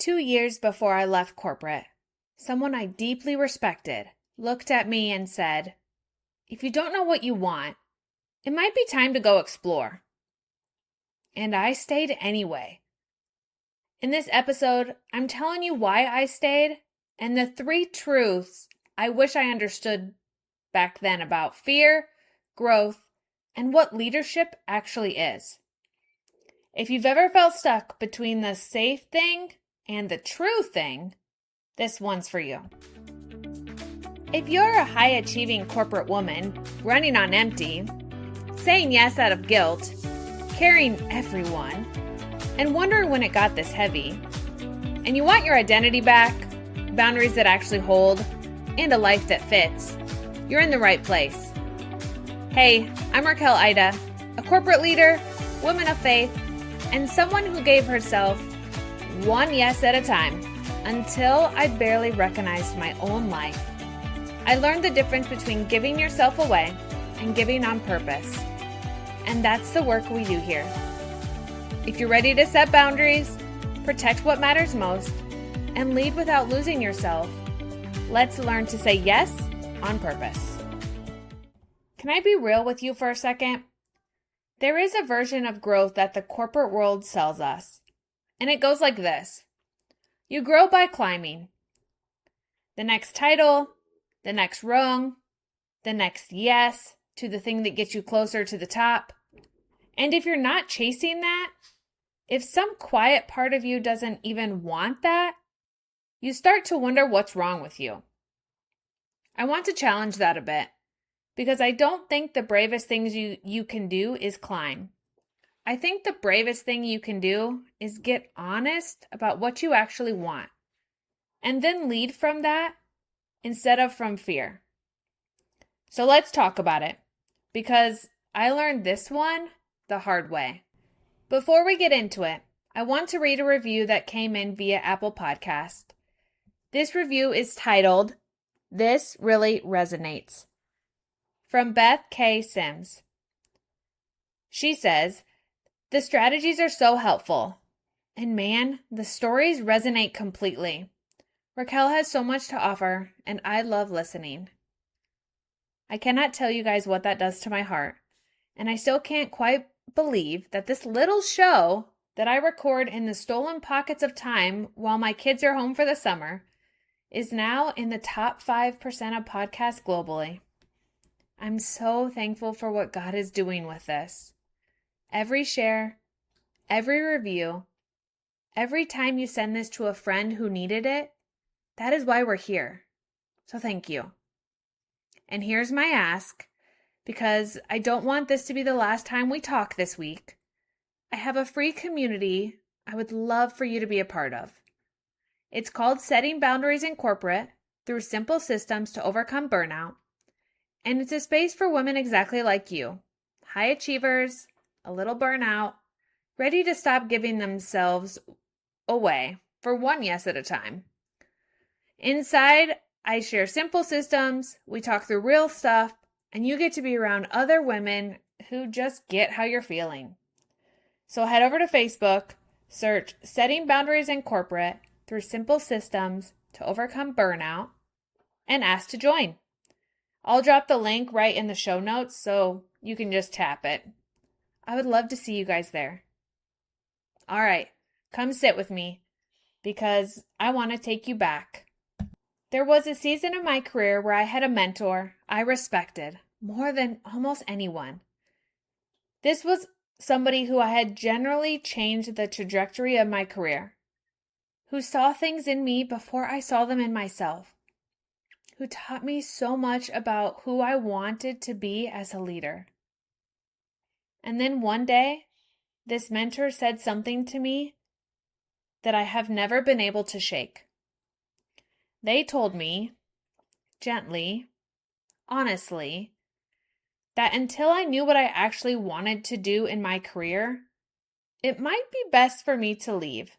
2 years before I left corporate, someone I deeply respected looked at me and said, "If you don't know what you want, it might be time to go explore." And I stayed anyway. In this episode, I'm telling you why I stayed and the 3 truths I wish I understood back then about fear, growth, and what leadership actually is. If you've ever felt stuck between the safe thing and the true thing, this one's for you. If you're a high-achieving corporate woman running on empty, saying yes out of guilt, carrying everyone, and wondering when it got this heavy, and you want your identity back, boundaries that actually hold, and a life that fits, you're in the right place. Hey, I'm Raquel Ida, a corporate leader, woman of faith, and someone who gave herself one yes at a time until I barely recognized my own life. I learned the difference between giving yourself away and giving on purpose. And that's the work we do here. If you're ready to set boundaries, protect what matters most, and lead without losing yourself, let's learn to say yes on purpose. Can I be real with you for a second? There is a version of growth that the corporate world sells us, and it goes like this. You grow by climbing. The next title, the next rung, the next yes to the thing that gets you closer to the top. And if you're not chasing that, if some quiet part of you doesn't even want that, you start to wonder what's wrong with you. I want to challenge that a bit because I don't think the bravest things you can do is climb. I think the bravest thing you can do is get honest about what you actually want and then lead from that instead of from fear. So let's talk about it because I learned this one the hard way. Before we get into it, I want to read a review that came in via Apple Podcast. This review is titled, "This Really Resonates," from Beth K. Sims. She says, "The strategies are so helpful. And man, the stories resonate completely. Raquel has so much to offer, and I love listening. I cannot tell you guys what that does to my heart, and I still can't quite believe that this little show that I record in the stolen pockets of time while my kids are home for the summer is now in the top 5% of podcasts globally. I'm so thankful for what God is doing with this. Every share, every review, every time you send this to a friend who needed it, that is why we're here. So thank you. And here's my ask, because I don't want this to be the last time we talk this week. I have a free community I would love for you to be a part of. It's called Setting Boundaries in Corporate Through Simple Systems to Overcome Burnout. And it's a space for women exactly like you, high achievers, a little burnout, ready to stop giving themselves away for one yes at a time. Inside, I share simple systems, we talk through real stuff, and you get to be around other women who just get how you're feeling. So head over to Facebook, search Setting Boundaries in Corporate Through Simple Systems to Overcome Burnout, and ask to join. I'll drop the link right in the show notes so you can just tap it. I would love to see you guys there. All right, come sit with me because I want to take you back. There was a season of my career where I had a mentor I respected more than almost anyone. This was somebody who I had generally changed the trajectory of my career, who saw things in me before I saw them in myself, who taught me so much about who I wanted to be as a leader. And then one day, this mentor said something to me that I have never been able to shake. They told me, gently, honestly, that until I knew what I actually wanted to do in my career, it might be best for me to leave,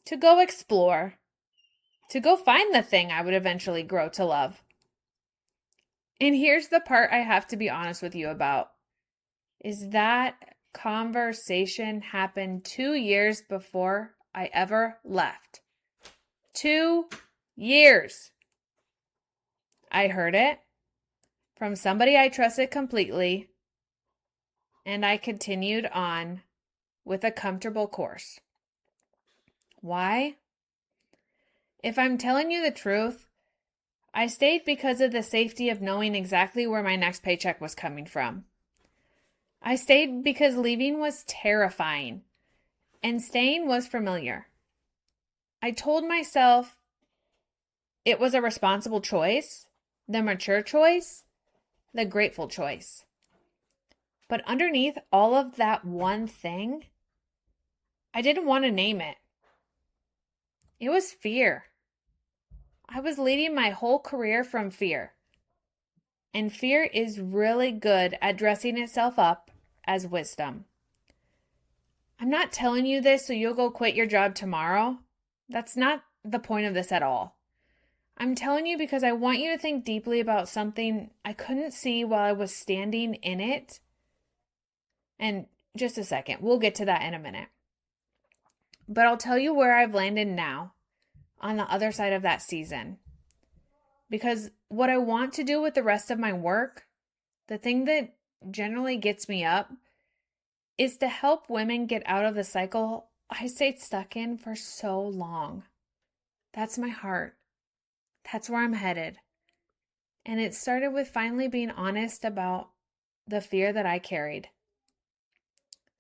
to go explore, to go find the thing I would eventually grow to love. And here's the part I have to be honest with you about, is that conversation happened 2 years before I ever left. 2 years. I heard it from somebody I trusted completely, and I continued on with a comfortable course. Why? If I'm telling you the truth, I stayed because of the safety of knowing exactly where my next paycheck was coming from. I stayed because leaving was terrifying and staying was familiar. I told myself it was a responsible choice, the mature choice, the grateful choice. But underneath all of that one thing, I didn't want to name it. It was fear. I was leading my whole career from fear. And fear is really good at dressing itself up as wisdom. I'm not telling you this so you'll go quit your job tomorrow. That's not the point of this at all. I'm telling you because I want you to think deeply about something I couldn't see while I was standing in it. And just a second, we'll get to that in a minute. But I'll tell you where I've landed now on the other side of that season. Because what I want to do with the rest of my work, the thing that generally gets me up, is to help women get out of the cycle I stayed stuck in for so long. That's my heart. That's where I'm headed. And it started with finally being honest about the fear that I carried.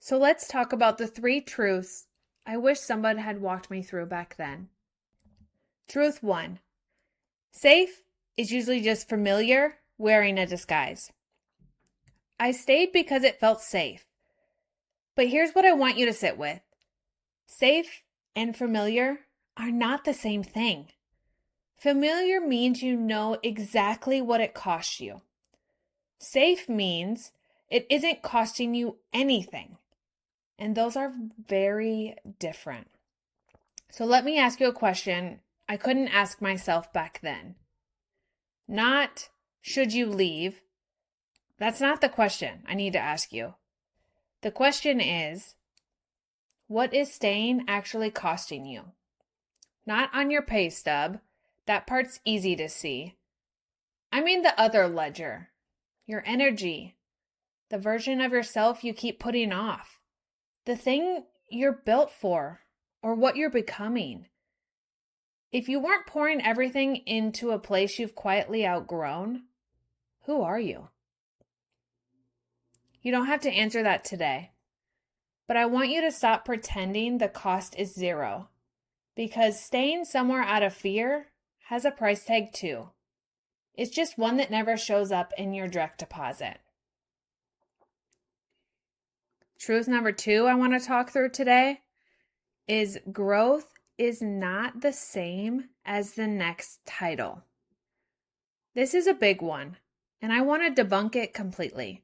So let's talk about the 3 truths I wish someone had walked me through back then. Truth 1. Safe is usually just familiar wearing a disguise. I stayed because it felt safe. But here's what I want you to sit with. Safe and familiar are not the same thing. Familiar means you know exactly what it costs you. Safe means it isn't costing you anything. And those are very different. So let me ask you a question I couldn't ask myself back then. Not, should you leave? That's not the question I need to ask you. The question is, what is staying actually costing you? Not on your pay stub. That part's easy to see. I mean the other ledger. Your energy. The version of yourself you keep putting off. The thing you're built for, or what you're becoming. If you weren't pouring everything into a place you've quietly outgrown, who are you? You don't have to answer that today. But I want you to stop pretending the cost is 0. Because staying somewhere out of fear has a price tag too. It's just one that never shows up in your direct deposit. Truth number 2 I want to talk through today is growth is not the same as the next title. This is a big one, and I want to debunk it completely.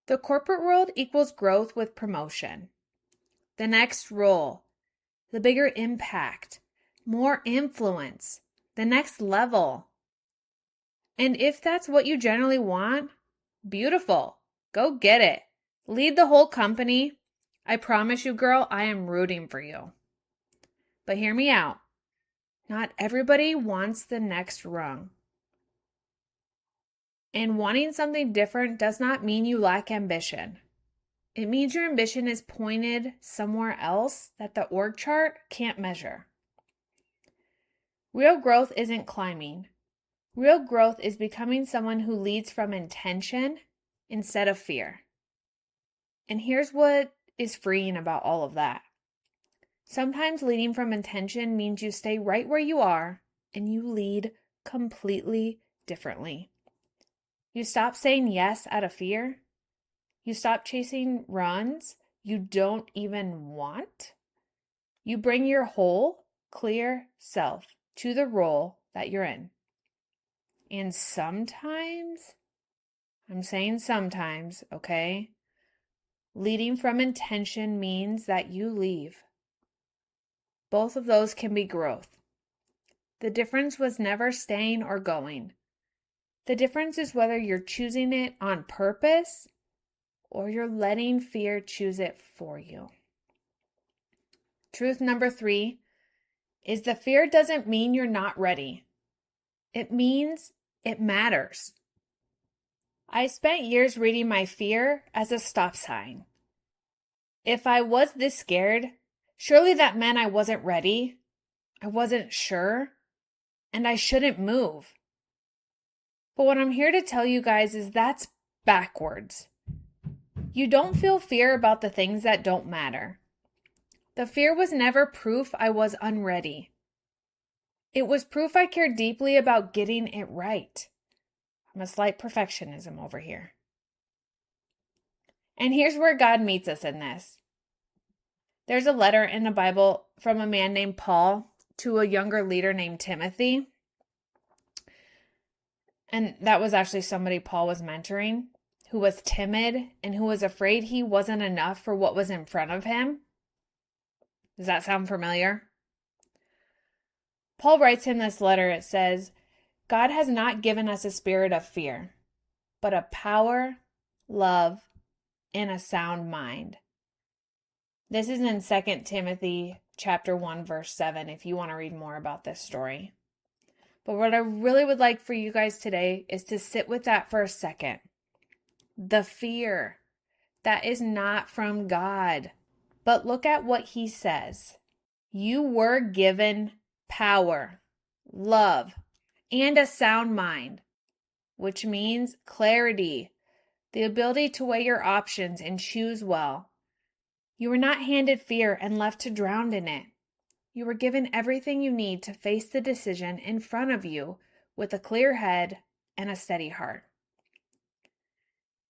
The corporate world equals growth with promotion. The next role, the bigger impact, more influence, the next level. And if that's what you generally want, beautiful. Go get it. Lead the whole company. I promise you, girl, I am rooting for you. But hear me out. Not everybody wants the next rung. And wanting something different does not mean you lack ambition. It means your ambition is pointed somewhere else that the org chart can't measure. Real growth isn't climbing. Real growth is becoming someone who leads from intention instead of fear. And here's what is freeing about all of that. Sometimes leading from intention means you stay right where you are and you lead completely differently. You stop saying yes out of fear. You stop chasing runs you don't even want. You bring your whole, clear self to the role that you're in. And sometimes, I'm saying sometimes, okay? Leading from intention means that you leave. Both of those can be growth. The difference was never staying or going. The difference is whether you're choosing it on purpose or you're letting fear choose it for you. Truth number 3 is the fear doesn't mean you're not ready. It means it matters. I spent years reading my fear as a stop sign. If I was this scared, surely that meant I wasn't ready, I wasn't sure, and I shouldn't move. But what I'm here to tell you guys is that's backwards. You don't feel fear about the things that don't matter. The fear was never proof I was unready. It was proof I cared deeply about getting it right. I'm a slight perfectionism over here. And here's where God meets us in this. There's a letter in the Bible from a man named Paul to a younger leader named Timothy. And that was actually somebody Paul was mentoring, who was timid and who was afraid he wasn't enough for what was in front of him. Does that sound familiar? Paul writes in this letter, it says, God has not given us a spirit of fear, but of power, love, and a sound mind. This is in 2 Timothy chapter 1, verse 7, if you want to read more about this story. But what I really would like for you guys today is to sit with that for a second. The fear, that is not from God. But look at what he says. You were given power, love, and a sound mind, which means clarity, the ability to weigh your options and choose well. You were not handed fear and left to drown in it. You were given everything you need to face the decision in front of you with a clear head and a steady heart.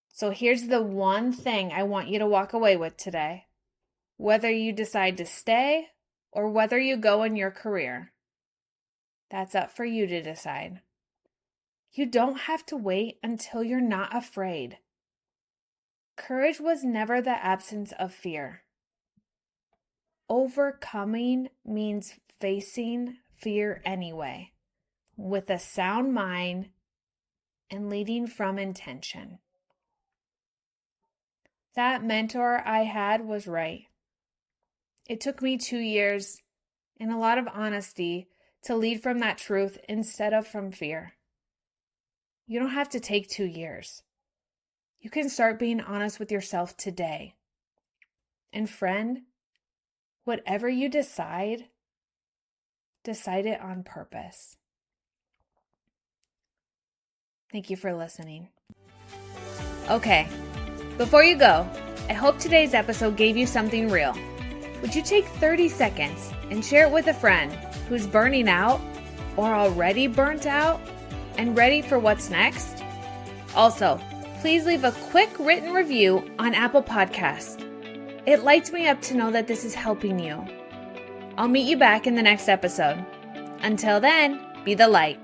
So here's the one thing I want you to walk away with today. Whether you decide to stay or whether you go in your career, that's up for you to decide. You don't have to wait until you're not afraid. Courage was never the absence of fear. Overcoming means facing fear anyway, with a sound mind and leading from intention. That mentor I had was right. It took me 2 years and a lot of honesty to lead from that truth instead of from fear. You don't have to take 2 years. You can start being honest with yourself today. And friend, whatever you decide it on purpose. Thank you for listening. Okay, before you go, I hope today's episode gave you something real. Would you take 30 seconds and share it with a friend who's burning out or already burnt out and ready for what's next? Also, please leave a quick written review on Apple Podcasts. It lights me up to know that this is helping you. I'll meet you back in the next episode. Until then, be the light.